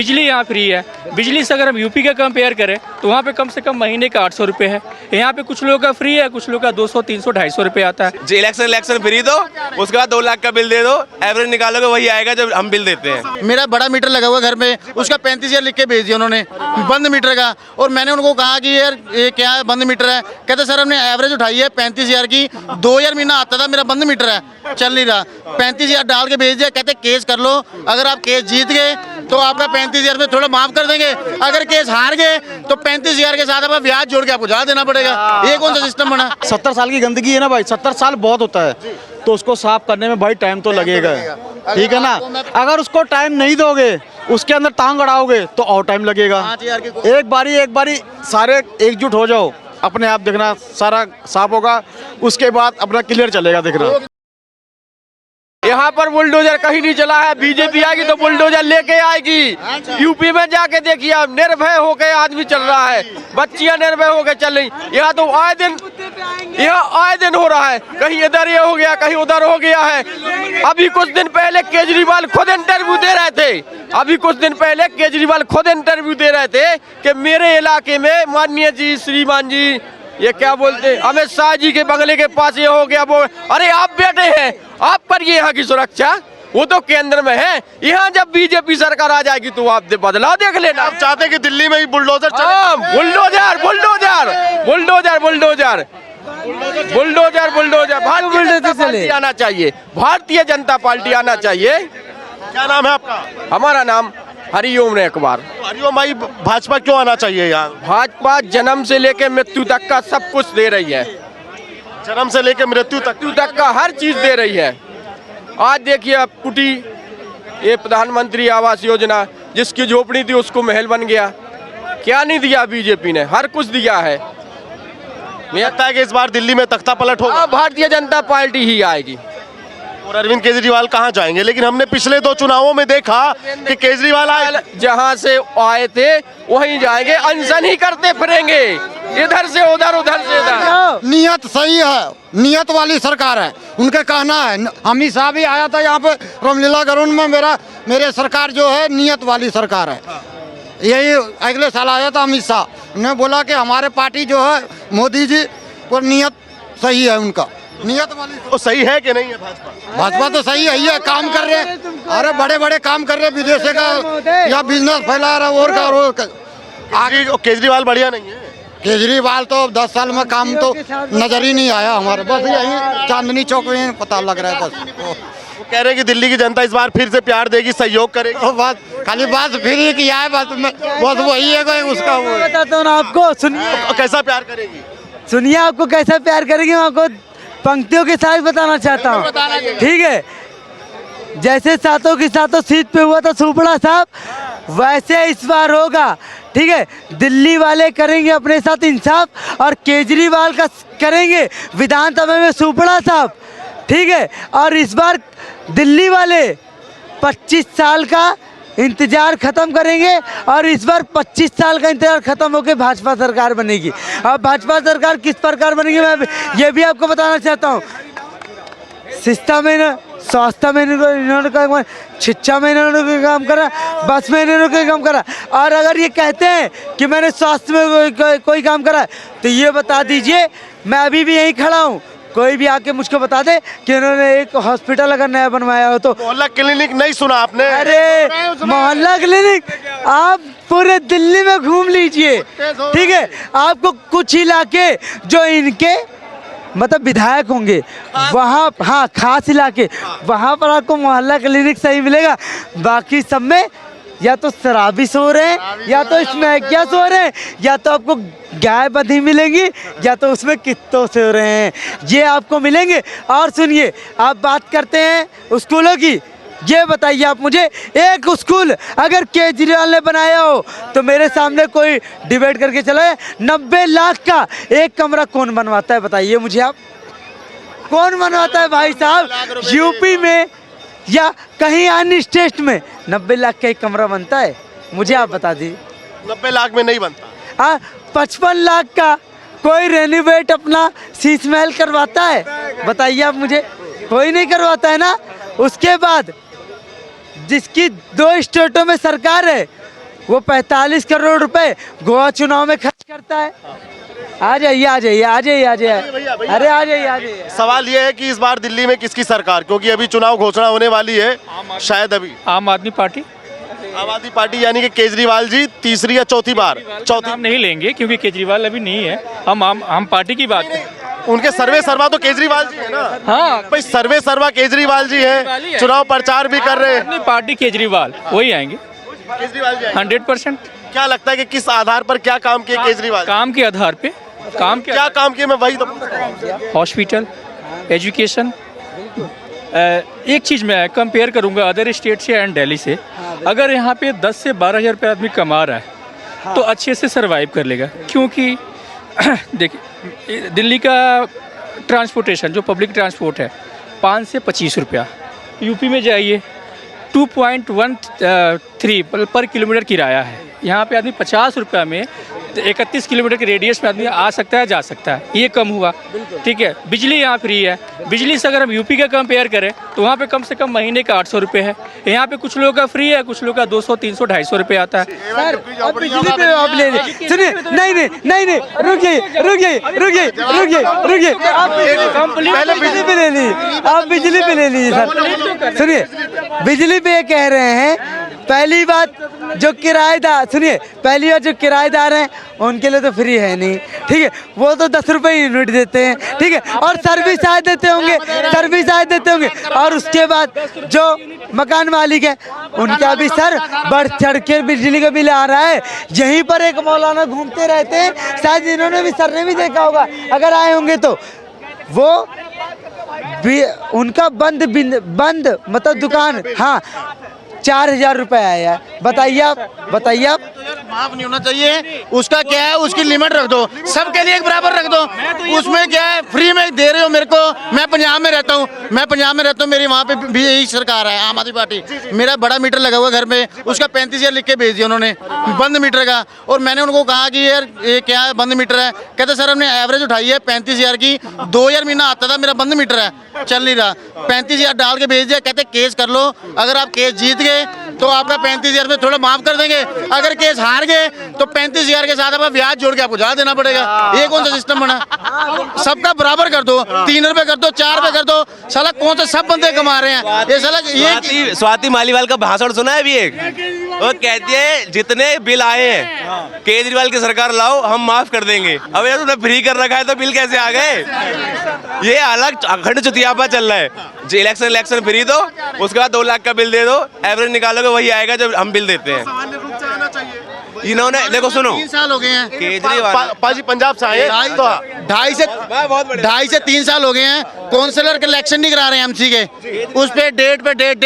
बिजली यहाँ फ्री है। बिजली से अगर हम यूपी का कंपेयर करें तो वहाँ पे कम से कम महीने का 800 रुपये है। यहाँ पे कुछ लोगों का फ्री है, कुछ लोगों का 200, 300, 250 रुपये आता है। जी इलेक्शन फ्री दो, उसके बाद 2 लाख का बिल दे दो, एवरेज निकालोगे वही आएगा जब हम बिल देते हैं। मेरा बड़ा मीटर लगा हुआ घर में, उसका 35,000 लिख के भेज दिया उन्होंने बंद मीटर का। और मैंने उनको कहा कि यार ये क्या है, बंद मीटर है। कहते सर हमने एवरेज उठाई है 35,000 की, 2,000 महीना आता था, मेरा बंद मीटर है, चल नहीं रहा। 35,000 डाल के भेज दिया। कहते केस कर लो, अगर आप केस जीत गए तो आपका 35,000 में थोड़ा माफ कर देंगे, अगर केस हार गए तो 35,000 के साथ आपका ब्याज जोड़ के आपको ज्यादा देना पड़ेगा। ये कौन सा सिस्टम बना? 70 साल की गंदगी है ना भाई, 70 साल बहुत होता है, तो उसको साफ करने में भाई टाइम तो लगेगा, ठीक है ना। अगर उसको टाइम नहीं दोगे, उसके अंदर टांग अड़ाओगे तो और टाइम लगेगा। एक बारी सारे एकजुट हो जाओ, अपने आप देखना सारा साफ होगा, उसके बाद अपना क्लियर चलेगा देखना। यहाँ पर बुलडोजर कहीं नहीं चला है। बीजेपी आएगी तो बुलडोजर लेके आएगी। यूपी में जाके देखिए, अब निर्भय होके आदमी चल रहा है, बच्चियां निर्भय होके चल रही। यहाँ तो आए दिन हो रहा है, कहीं इधर ये हो गया, कहीं उधर हो गया है। अभी कुछ दिन पहले केजरीवाल खुद इंटरव्यू दे रहे थे कि मेरे इलाके में माननीय जी, श्रीमान जी, ये क्या बोलते, अमित शाह जी के बंगले के पास ये हो गया, वो। अरे आप बैठे हैं, आप करिए यहाँ की सुरक्षा, वो तो केंद्र में है। यहाँ जब बीजेपी सरकार आ जाएगी तो आप बदलाव देख लेना। आप चाहते हैं कि दिल्ली में ही बुलडोजर चले? बुलडोजर आना चाहिए, भारतीय जनता पार्टी आना चाहिए। क्या नाम है आपका? हमारा नाम हरिओम रेकवार। हरिओम भाई, भाजपा क्यों आना चाहिए यहाँ? भाजपा जन्म से लेके मृत्यु तक का सब कुछ दे रही है, जन्म से लेकर मृत्यु तक का हर चीज दे रही है। आज देखिए अब कुटी, ये प्रधानमंत्री आवास योजना, जिसकी झोपड़ी थी उसको महल बन गया। क्या नहीं दिया बीजेपी ने, हर कुछ दिया है। मुझे लगता है कि इस बार दिल्ली में तख्ता पलट होगा, भारतीय जनता पार्टी ही आएगी। और अरविंद केजरीवाल कहाँ जाएंगे? लेकिन हमने पिछले 2 चुनावों में देखा कि केजरीवाल आए, जहाँ से आए थे वहीं जाएंगे, अनशन ही करते फिरेंगे, इधर से उधर, उधर से इधर। नियत सही है, नियत वाली सरकार है, उनका कहना है। अमित शाह भी आया था यहाँ पे रामलीला ग्राउंड में, मेरे सरकार जो है नियत वाली सरकार है। यही अगले साल आया था अमित शाह, उन्होंने बोला कि हमारे पार्टी जो है मोदी जी पर नियत सही है, उनका नियत वाली। तो सही है कि नहीं है भाजपा तो सही है, ये काम कर रहे हैं, अरे बड़े बड़े काम कर रहे हैं, विदेशे का या बिजनेस फैला रहा है, और आगे केजरीवाल बढ़िया नहीं है? केजरीवाल तो 10 साल में काम तो नजर ही नहीं आया हमारे, बस यही चांदनी चौक में पता लग रहा है बस। वो कह रहे हैं कि दिल्ली की जनता इस बार फिर से प्यार देगी, सहयोग करेगी। बात खाली बात फिर ही किया है, बस वही है कोई उसका। वो बताता हूँ आपको, सुनिए। कैसा प्यार करेगी? सुनिए, आपको कैसा प्यार करेंगे मैं आपको पंक्तियों के साथ बताना चाहता हूँ, ठीक है। जैसे सातों की सातों सीट पे हुआ था सुपड़ा साहब, वैसे इस बार होगा, ठीक है। दिल्ली वाले करेंगे अपने साथ इंसाफ, और केजरीवाल का करेंगे विधानसभा में सुपड़ा साहब, ठीक है। और इस बार दिल्ली वाले 25 साल का इंतजार खत्म करेंगे, और इस बार 25 साल का इंतजार खत्म होकर भाजपा सरकार बनेगी। अब भाजपा सरकार किस प्रकार बनेगी मैं ये भी आपको बताना चाहता हूँ। शिक्षा में, स्वास्थ्य में इन्होंने काम, शिक्षा में इन्होंने काम करा, बस में इन्होंने काम करा। और अगर ये कहते हैं कि मैंने स्वास्थ्य में कोई काम करा, तो ये बता दीजिए, मैं अभी भी यहीं खड़ा हूँ, कोई भी आके मुझको बता दे कि इन्होंने एक हॉस्पिटल अगर नया बनवाया हो तो। मोहल्ला क्लिनिक नहीं सुना आपने? अरे मोहल्ला क्लिनिक आप पूरे दिल्ली में घूम लीजिए, ठीक है। आपको कुछ इलाके जो इनके मतलब विधायक होंगे वहाँ, हाँ खास इलाके, वहाँ पर आपको मोहल्ला क्लिनिक सही मिलेगा। बाकी सब में या तो शराबी सो रहे हैं, या तो इसमें क्या सो रहे हैं, या तो आपको गाय बंधी मिलेंगी, या तो उसमें कित्तों सो रहे हैं, ये आपको मिलेंगे। और सुनिए, आप बात करते हैं स्कूलों की, ये बताइए आप मुझे, एक स्कूल अगर केजरीवाल ने बनाया हो तो मेरे सामने कोई डिबेट करके चला है। 90 लाख का एक कमरा कौन बनवाता है बताइए मुझे आप, कौन बनवाता है भाई साहब? यूपी में या कहीं अन्य स्टेट में 90 लाख का एक कमरा बनता है? मुझे आप बता दीजिए। 90 लाख में नहीं बनता। हाँ, 55 लाख का कोई रेनोवेट अपना शीश महल करवाता है? बताइए आप मुझे, कोई नहीं करवाता है ना। उसके बाद जिसकी 2 स्टेटों में सरकार है वो 45 करोड़ रुपए गोवा चुनाव में खर्च करता है। आ जाइए आ जाइए आ जाइए आ जाइए, अरे आ जाइए आ जाइए। सवाल ये है कि इस बार दिल्ली में किसकी सरकार, क्योंकि अभी चुनाव घोषणा होने वाली है शायद अभी। आम आदमी पार्टी। आम आदमी पार्टी यानी कि केजरीवाल जी तीसरी या चौथी बार? चौथी। नाम नहीं लेंगे क्योंकि केजरीवाल अभी नहीं है, हम पार्टी की बात करें। उनके सर्वे सर्वा तो केजरीवाल जी है ना। हाँ भाई सर्वे सर्वा केजरीवाल जी है, चुनाव प्रचार भी कर रहे हैं। अपनी पार्टी केजरीवाल वही आएंगे केजरीवाल जी आएंगे। 100%। क्या लगता है कि किस आधार पर क्या काम किए केजरीवाल? काम के आधार पे क्या काम किए, मैं वही तो पूछ रहा हूं। Hospital, education. एक चीज़ मैं कंपेयर करूंगा अदर स्टेट से एंड दिल्ली से। अगर यहाँ पे 10 से 12 हज़ार रुपये आदमी कमा रहा है तो अच्छे से सरवाइव कर लेगा, क्योंकि देखिए दिल्ली का ट्रांसपोर्टेशन जो पब्लिक ट्रांसपोर्ट है 5 से 25 रुपया। यूपी में जाइए 2.13 पर किलोमीटर किराया है। यहाँ पे आदमी 50 रुपया में 31 किलोमीटर के रेडियस में आदमी आ सकता है जा सकता है, ये कम हुआ। ठीक है, बिजली यहाँ फ्री है। बिजली से अगर हम यूपी का कंपेयर करें तो वहाँ पे कम से कम महीने का 800 रुपये है। यहाँ पे कुछ लोगों का फ्री है, कुछ लोगों का 200, 300, 250 रुपये आता है। सर अब बिजली पे आप ले लीजिए। सुनिए, नहीं नहीं नहीं नहीं, रुकिए रुकिए रुकिए रुकिए रुकिए, आप पहले बिजली पे ले लीजिए, आप बिजली पे ले लीजिए सर। सुनिए, बिजली पे ये कह रहे हैं, पहली बात जो किराएदार, सुनिए पहली बात जो किराएदार हैं उनके लिए तो फ्री है नहीं, ठीक है, वो तो 10 रुपये यूनिट देते हैं, ठीक है, और सर्विस आए देते होंगे, सर्विस आए देते होंगे। और उसके बाद जो मकान मालिक है उनका भी सर बढ़ चढ़ के बिजली का बिल आ रहा है। यहीं पर एक मौलाना घूमते रहते हैं, शायद इन्होंने भी, सर ने भी देखा होगा अगर आए होंगे तो, वो भी उनका बंद मतलब दुकान, हाँ 4000 रुपये आया है। बताइए आप माफ नहीं होना चाहिए, उसका क्या है, उसकी लिमिट रख दो, सबके लिए एक बराबर रख दो। उसमें क्या है, फ्री में दे रहे हो मेरे को। मैं पंजाब में रहता हूँ, मेरी वहाँ पे भी यही सरकार है, आम आदमी पार्टी। मेरा बड़ा मीटर लगा हुआ घर में, उसका 35,000 लिख के भेज दिया उन्होंने, बंद मीटर का। और मैंने उनको कहा कि यार ये क्या है, बंद मीटर है। कहते सर हमने एवरेज उठाई है 35,000 की, 2000 महीना आता था, मेरा बंद मीटर है, चल नहीं रहा। 35,000 डाल के भेज दिया। कहते केस कर लो, अगर आप केस जीत गए तो आपका 35,000 में थोड़ा माफ कर देंगे, अगर केस हार गए तो 35,000 के साथ आपका ब्याज जोड़ के आपको ज्यादा देना पड़ेगा। ये कौन सा सिस्टम बना? सबका बराबर कर दो, 3 रुपए कर दो, 4 रुपए कर दो। साला कौन सा, सब बंदे कमा रहे हैं ये साला। ये स्वाति मालीवाल का भाषण सुना है अभी एक, वो कहती है जितने बिल आए हैं केजरीवाल की सरकार लाओ, हम माफ कर देंगे। अब यार तुमने फ्री कर रखा है तो बिल कैसे आ गए? ये अलग अखंड चुतियापा चल रहा है। इलेक्शन फ्री दो, उसके बाद 2 लाख का बिल दे दो, एवरेज निकालोगे वही आएगा जब हम बिल देते हैं। इन्होंने देखो, सुनो, 3 साल हो गए हैं केजरीवाल पाजी पंजाब से आए, तो 2.5 से 3 साल हो गए हैं। काउंसलर के इलेक्शन नहीं करा रहे हैं एमसी के, उस पे डेट पे डेट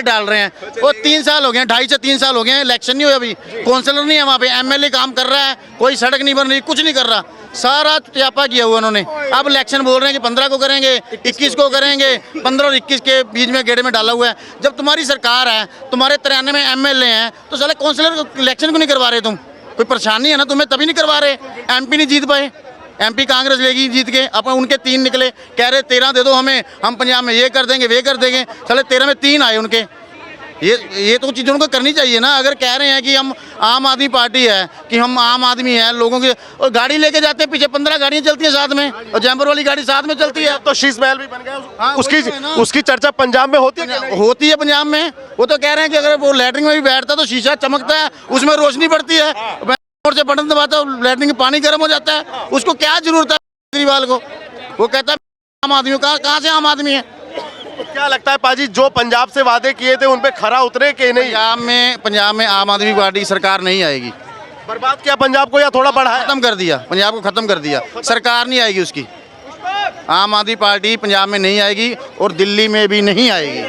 डाल रहे हैं। वो 3 साल हो गए हैं, 2.5 से 3 साल हो गए हैं, इलेक्शन नहीं हुआ अभी, काउंसलर नहीं है वहाँ पे। एमएलए काम कर रहा है, कोई सड़क नहीं बन रही, कुछ नहीं कर रहा, सारा त्यापा किया हुआ उन्होंने। अब इलेक्शन बोल रहे हैं कि 15 को करेंगे, 21 को करेंगे, 15 और 21 के बीच में गेड़े में डाला हुआ है। जब तुम्हारी सरकार है, तुम्हारे 93 में एमएलए हैं, तो साले काउंसलर इलेक्शन क्यों नहीं करवा रहे तुम? कोई परेशानी है ना तुम्हें, तभी नहीं करवा रहे। एमपी नहीं जीत पाए, एमपी कांग्रेस लेगी जीत के, अपन उनके 3 निकले, कह रहे 13 दे दो हमें, हम पंजाब में ये कर देंगे वे कर देंगे। साले 13 में 3 आए उनके। ये तो चीज़ उनको करनी चाहिए ना। अगर कह रहे हैं कि हम आम आदमी पार्टी है, कि हम आम आदमी हैं, लोगों के, और गाड़ी लेके जाते हैं, पीछे 15 गाड़ियाँ चलती हैं साथ में, और जैम्पर वाली गाड़ी साथ में चलती है। तो शीश महल भी बन गया। हाँ, उसकी चर्चा पंजाब में होती है, होती है पंजाब में। वो तो कह रहे हैं कि अगर वो लैटरिन में भी बैठता तो शीशा चमकता है, उसमें रोशनी पड़ती है, और से बटन दबाता है लैटरिन का पानी गर्म हो जाता है। उसको क्या जरूरत है केजरीवाल को? वो कहता है आम आदमी, कहाँ से आम आदमी है? क्या लगता है पाजी, जो पंजाब से वादे किए थे उन पे खरा उतरे कि नहीं? पंजाब में आम आदमी पार्टी की सरकार नहीं आएगी। बर्बाद किया पंजाब को या थोड़ा बढ़ाया? खत्म कर दिया, पंजाब को खत्म कर दिया। सरकार नहीं आएगी उसकी, आम आदमी पार्टी पंजाब में नहीं आएगी, और दिल्ली में भी नहीं आएगी,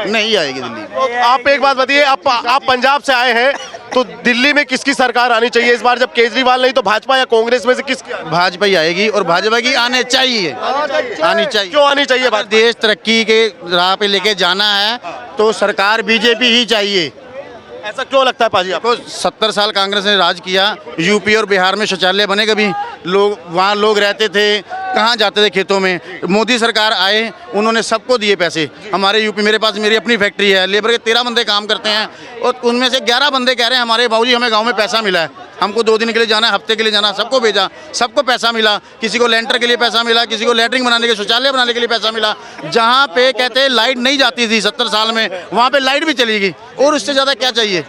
नहीं आएगी दिल्ली में। तो आप एक बात बताइए, आप पंजाब से आए हैं, तो दिल्ली में किसकी सरकार आनी चाहिए इस बार? जब केजरीवाल नहीं तो भाजपा या कांग्रेस में से किसकी? भाजपा ही आएगी, और भाजपा की आनी चाहिए। क्यों आनी चाहिए? अगर देश तरक्की के राह पे लेके जाना है तो सरकार बीजेपी ही चाहिए। ऐसा क्यों लगता है पाजी आपको? 70 साल कांग्रेस ने राज किया, यूपी और बिहार में शौचालय बने, कभी लोग वहाँ लोग रहते थे, कहाँ जाते थे खेतों में। मोदी सरकार आए, उन्होंने सबको दिए पैसे। हमारे यूपी, मेरे पास मेरी अपनी फैक्ट्री है, लेबर के 13 बंदे काम करते हैं और उनमें से 11 बंदे कह रहे हैं हमारे बाबूजी हमें गाँव में पैसा मिला है, हमको 2 दिन के लिए जाना है, हफ्ते के लिए जाना, सबको भेजा, सबको पैसा मिला। किसी को लेंटर के लिए पैसा मिला, किसी को लेटरिंग बनाने के, शौचालय बनाने के लिए पैसा मिला। जहाँ पे कहते हैं लाइट नहीं जाती थी 70 साल में, वहाँ पे लाइट भी चली गई, और उससे ज़्यादा क्या चाहिए।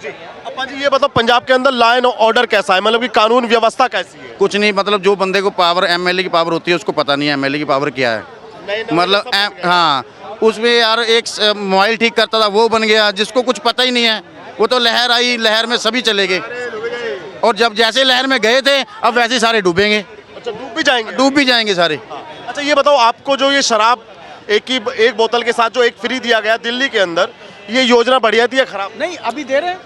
अप्पा जी ये बताओ, पंजाब के अंदर लॉ एंड ऑर्डर कैसा है, मतलब कि कानून व्यवस्था कैसी है? कुछ नहीं, मतलब जो बंदे को पावर, एमएलए की पावर होती है उसको पता नहीं है एमएलए की पावर क्या है। मतलब हाँ, उसमें यार एक मोबाइल ठीक करता था वो बन गया, जिसको कुछ पता ही नहीं है। वो तो लहर आई, लहर में सभी चले गए, और जब जैसे लहर में गए थे अब वैसे ही सारे डूबेंगे। अच्छा, डूब भी जाएंगे सारे। अच्छा ये बताओ, आपको जो ये शराब एक बोतल के साथ जो एक फ्री दिया गया दिल्ली के अंदर, ये योजना बढ़िया थी या खराब? नहीं, अभी दे रहे हैं।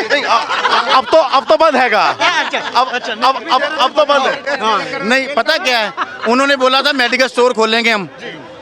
नहीं, अब तो बंद हैगा। अब तो बंद है। नहीं, पता क्या है, उन्होंने बोला था मेडिकल स्टोर खोलेंगे हम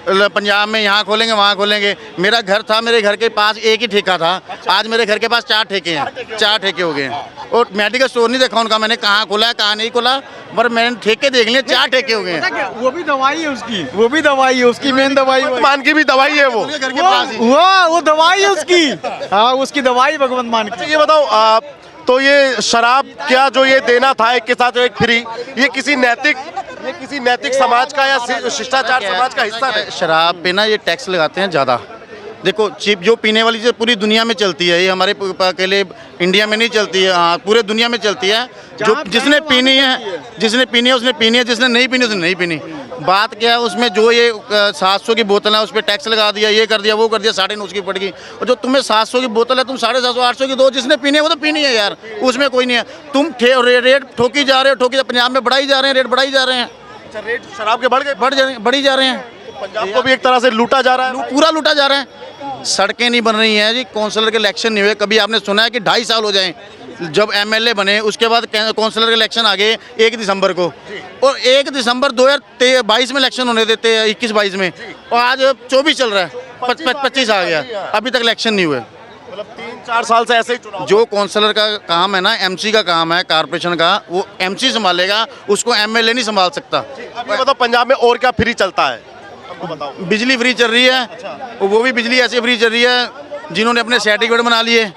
पंजाब में, यहाँ खोलेंगे वहाँ खोलेंगे। मेरा घर था, मेरे घर के पास एक ही ठेका था, आज मेरे घर के पास 4 ठेके हैं, 4 ठेके हो गए हैं। और मेडिकल स्टोर नहीं देखा उनका मैंने, कहाँ खोला है कहाँ नहीं खोला, पर मैंने ठेके देख लिए, 4 ठेके हो गए हैं। वो भी दवाई है उसकी, वो भी दवाई है उसकी, मेन दवाई मान की भी दवाई है वो घर के पास ही। वो दवाई है उसकी। हाँ, उसकी दवाई भगवंत मान की। ये बताओ, तो ये शराब क्या जो ये देना था एक के साथ एक फ्री, ये किसी नैतिक समाज का या शिष्टाचार समाज का हिस्सा है? शराब पे ना ये टैक्स लगाते हैं ज़्यादा। देखो, चिप जो पीने वाली चीज़ पूरी दुनिया में चलती है, ये हमारे अकेले इंडिया में नहीं चलती है, हाँ पूरे दुनिया में चलती है। जो जिसने पीनी है उसने पीनी है, जिसने नहीं पीनी उसने नहीं पीनी। बात क्या है उसमें, जो ये 700 की बोतल है उस पर टैक्स लगा दिया, ये कर दिया वो कर दिया, 9.5 की पड़ गई। और जो तुम्हें 700 की बोतल है, तुम 750 800 की दो, जिसने पीनी है वो तो पीनी है यार, उसमें कोई नहीं है। तुम रेट ठोकी जा रहे हो, पंजाब में बढ़ाई जा रहे हैं, रेट बढ़ाई जा रहे हैं। अच्छा, रेट शराब के बढ़ी जा रहे हैं। पंजाब को भी एक तरह से लूटा जा रहा है, पूरा लूटा जा रहा है। सड़कें नहीं बन रही हैं जी, काउंसलर के इलेक्शन नहीं हुए। कभी आपने सुना है कि 2.5 साल हो जाएं जब एमएलए बने, उसके बाद काउंसलर के इलेक्शन आ गए 1 दिसंबर को, और 1 दिसंबर 2022 में इलेक्शन होने देते हैं, 21-22 में, और आज 24 चल रहा है, 25 आ गया, अभी तक इलेक्शन नहीं हुए। मतलब 3-4 साल से ऐसे ही चुनाव। जो काउंसलर का काम है ना, एमसी का काम है, कारपोरेशन का, वो एमसी संभालेगा, उसको एमएलए नहीं संभाल सकता। अभी बताओ पंजाब में और क्या फ्री चलता है, हमको बताओ। बिजली फ्री चल रही है, वो भी बिजली ऐसे फ्री चल रही है जिन्होंने अपने सर्टिफिकेट बना लिए,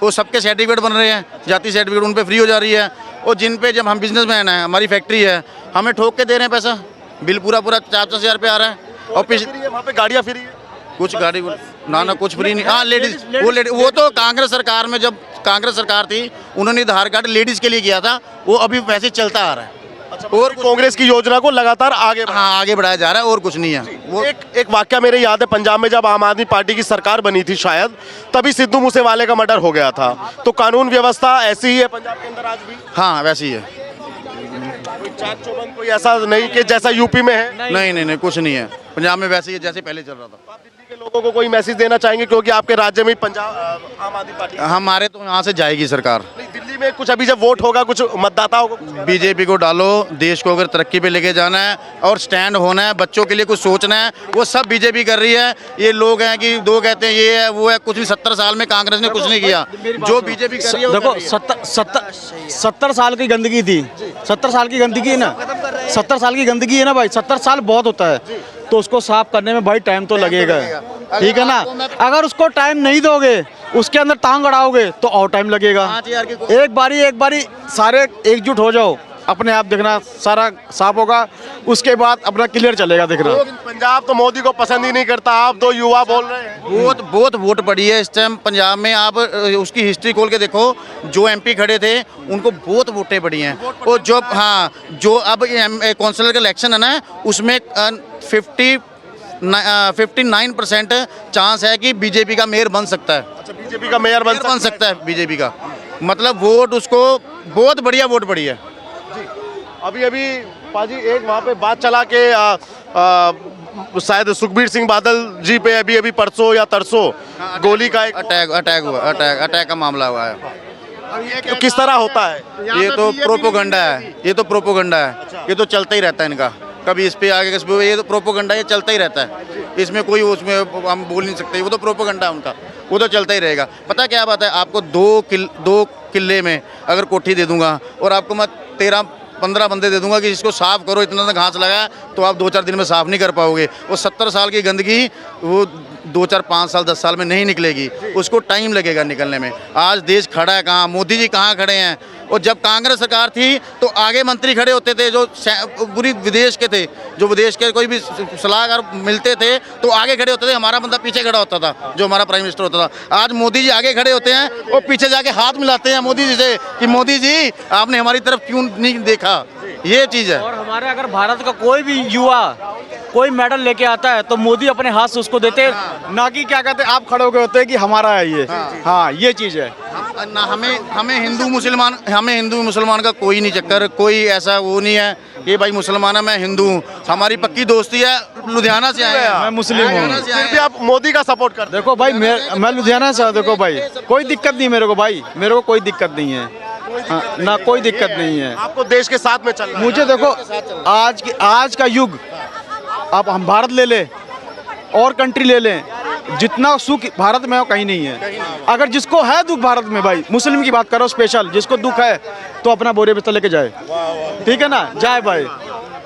वो सबके सर्टिफिकेट बन रहे हैं, जाति सर्टिफिकेट उन पे फ्री हो जा रही है। और जिन पे, जब हम बिजनेसमैन हैं, हमारी फैक्ट्री है, हमें ठोक के दे रहे हैं पैसा, बिल पूरा 4-5 हज़ार पे आ रहा है। और वहाँ पे गाड़ियाँ फ्री है, कुछ गाड़ी ना कुछ फ्री नहीं। हाँ, लेडीज वो तो कांग्रेस सरकार में, जब कांग्रेस सरकार थी, उन्होंने आधार कार्ड लेडीज़ के लिए किया था, वो अभी वैसे चलता आ रहा है। अच्छा, और कांग्रेस की योजना को लगातार आगे बढ़ाया जा रहा है, और कुछ नहीं है। वो एक वाकया मेरे याद है, पंजाब में जब आम आदमी पार्टी की सरकार बनी थी शायद, तभी सिद्धू मूसेवाले का मर्डर हो गया था। तो कानून व्यवस्था ऐसी ही है पंजाब के अंदर आज भी? हाँ, वैसी ही है। कोई चाक चौबंद कोई ऐसा नहीं कि जैसा यूपी में है? नहीं, कुछ नहीं है, पंजाब में वैसे ही है जैसे पहले चल रहा था। आप दिल्ली के लोगों को कोई मैसेज देना चाहेंगे, क्योंकि आपके राज्य में पंजाब आम आदमी पार्टी? हमारे तो यहाँ से जाएगी सरकार। दिल्ली में कुछ अभी जब वोट होगा, कुछ मतदाताओं को बीजेपी को डालो, देश को अगर तरक्की पे लेके जाना है और स्टैंड होना है, बच्चों के लिए कुछ सोचना है, वो सब बीजेपी कर रही है। ये लोग हैं कि दो कहते हैं ये है वो है, कुछ भी 70 साल में कांग्रेस ने कुछ नहीं किया, जो बीजेपी कर रही है। देखो, 70 साल की गंदगी थी, 70 साल की गंदगी है ना, 70 साल की गंदगी है ना भाई, 70 साल बहुत होता है, तो उसको साफ करने में भाई टाइम तो लगेगा, ठीक है ना। अगर उसको टाइम नहीं दोगे, उसके अंदर टांग अड़ाओगे तो और टाइम लगेगा। एक बारी सारे एकजुट हो जाओ, अपने आप देखना सारा साफ होगा, उसके बाद अपना क्लियर चलेगा देखना। पंजाब तो मोदी को पसंद ही नहीं करता, आप 2 युवा बोल रहे हैं। बहुत वोट पड़ी है इस टाइम पंजाब में। आप उसकी हिस्ट्री खोल के देखो, जो एमपी खड़े थे उनको बहुत वोटें पड़ी हैं। और जो अब काउंसिलर का इलेक्शन है ना, उसमें 59% चांस है कि बीजेपी का मेयर बन सकता है। अच्छा, बीजेपी का मेयर बन सकता है बीजेपी का, मतलब वोट उसको बहुत बढ़िया वोट पड़ी है। अभी पाजी एक वहाँ पे बात चला के शायद सुखबीर सिंह बादल जी पे अभी परसों या तरसों गोली का एक अटैक का मामला हुआ है। तो किस तरह होता है? ये तो प्रोपोगंडा है, ये तो चलता ही रहता है इनका, कभी इस पे आगे, ये तो प्रोपोगंडा, ये चलता ही रहता है। इसमें कोई उसमें हम बोल नहीं सकते, वो तो प्रोपोगंडा है उनका, वो तो चलता ही रहेगा। पता क्या बात है, आपको 2 किले में अगर कोठी दे दूंगा और आपको मैं 15 बंदे दे दूंगा कि इसको साफ करो, इतना घास लगा है, तो आप 2-4 दिन में साफ नहीं कर पाओगे। वो 70 साल की गंदगी वो 2-4, 5 साल, 10 साल में नहीं निकलेगी, उसको टाइम लगेगा निकलने में। आज देश खड़ा है कहाँ, मोदी जी कहाँ खड़े हैं? और जब कांग्रेस सरकार थी तो आगे मंत्री खड़े होते थे जो पूरी विदेश के थे, जो विदेश के कोई भी सलाहकार मिलते थे तो आगे खड़े होते थे, हमारा बंदा पीछे खड़ा होता था, जो हमारा प्राइम मिनिस्टर होता था। आज मोदी जी आगे खड़े होते हैं और पीछे जाके हाथ मिलाते हैं मोदी जी से कि मोदी जी आपने हमारी तरफ क्यों नहीं देखा। ये चीज़ है। और हमारे अगर भारत का कोई भी युवा कोई मेडल लेके आता है तो मोदी अपने हाथ से उसको देते, ना कि क्या कहते हैं आप खड़े हो गए होते हैं कि हमारा है ये। हाँ, ये चीज़ है ना। हमें हिंदू मुसलमान का कोई नहीं चक्कर, कोई ऐसा वो नहीं है ये भाई मुसलमान है मैं हिंदू हूँ। हमारी पक्की दोस्ती है, लुधियाना से आए हैं, मैं मुस्लिम हूँ। फिर भी आप मोदी का सपोर्ट करते देखो भाई मैं लुधियाना से हूँ। देखो भाई कोई दिक्कत नहीं मेरे को, भाई मेरे को कोई दिक्कत नहीं है। हाँ, ना कोई दिक्कत नहीं है। आपको देश के साथ में चलना है। मुझे देखो आज का युग, आप हम भारत ले लें और कंट्री ले लें, जितना सुख भारत में हो कहीं नहीं है। अगर जिसको है दुख भारत में, भाई मुस्लिम की बात करो स्पेशल, जिसको दुख है तो अपना बोरे बिस्तर लेके जाए, ठीक है ना, जाए भाई।